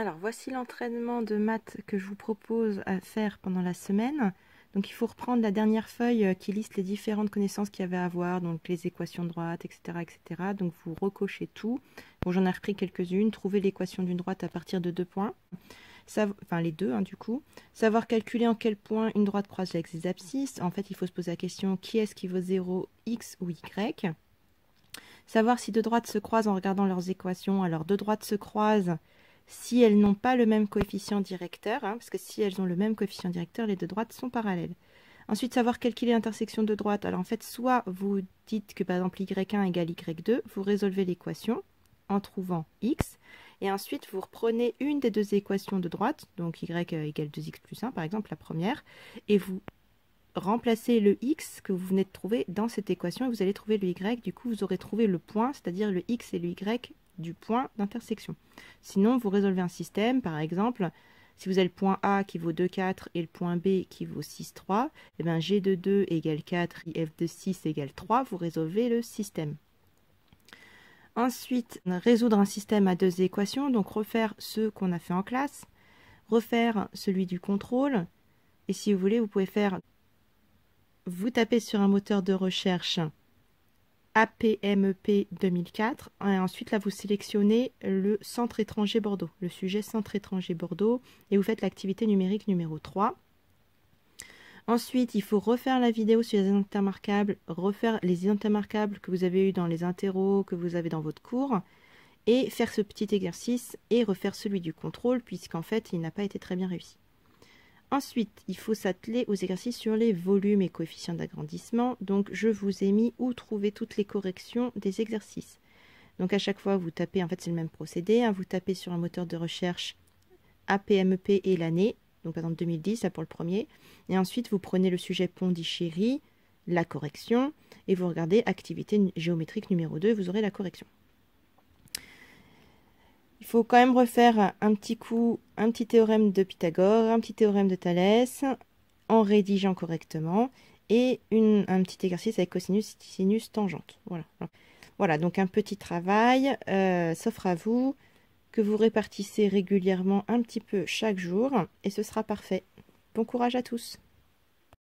Alors, voici l'entraînement de maths que je vous propose à faire pendant la semaine. Donc, il faut reprendre la dernière feuille qui liste les différentes connaissances qu'il y avait à avoir, donc les équations de droite, etc., etc. Donc, vous recochez tout. Bon, j'en ai repris quelques-unes. Trouver l'équation d'une droite à partir de 2 points. Enfin, les deux, du coup. Savoir calculer en quel point une droite croise l'axe des abscisses. En fait, il faut se poser la question, qui est-ce qui vaut 0, x ou y? Savoir si deux droites se croisent en regardant leurs équations. Alors, deux droites se croisent si elles n'ont pas le même coefficient directeur, parce que si elles ont le même coefficient directeur, les deux droites sont parallèles. Ensuite, savoir calculer l'intersection de droites. Alors en fait, soit vous dites que par exemple y1 égale y2, vous résolvez l'équation en trouvant x, et ensuite vous reprenez une des deux équations de droite, donc y égale 2x plus 1 par exemple, la première, et vous remplacez le x que vous venez de trouver dans cette équation, et vous allez trouver le y, du coup vous aurez trouvé le point, c'est-à-dire le x et le y du point d'intersection. Sinon, vous résolvez un système, par exemple, si vous avez le point A qui vaut 2, 4 et le point B qui vaut 6, 3, et bien G de 2 égale 4, IF de 6 égale 3, vous résolvez le système. Ensuite, résoudre un système à deux équations, donc refaire ce qu'on a fait en classe, refaire celui du contrôle, et si vous voulez, vous pouvez faire, vous tapez sur un moteur de recherche APMEP 2004, et ensuite là vous sélectionnez le centre étranger Bordeaux, le sujet centre étranger Bordeaux, et vous faites l'activité numérique numéro 3. Ensuite, il faut refaire la vidéo sur les intermarquables, refaire les intermarquables que vous avez eu dans les interros, que vous avez dans votre cours, et faire ce petit exercice et refaire celui du contrôle, puisqu'en fait il n'a pas été très bien réussi. Ensuite, il faut s'atteler aux exercices sur les volumes et coefficients d'agrandissement. Donc, je vous ai mis où trouver toutes les corrections des exercices. Donc, à chaque fois, vous tapez, en fait, c'est le même procédé. Vous tapez sur un moteur de recherche APMEP et l'année. Donc, par exemple, 2010, là pour le premier. Et ensuite, vous prenez le sujet Pondichéry, la correction, et vous regardez activité géométrique numéro 2, vous aurez la correction. Il faut quand même refaire un petit coup, un petit théorème de Pythagore, un petit théorème de Thalès, en rédigeant correctement, et un petit exercice avec cosinus, sinus, tangente. Voilà, donc un petit travail, s'offre à vous, que vous répartissez régulièrement un petit peu chaque jour, et ce sera parfait. Bon courage à tous!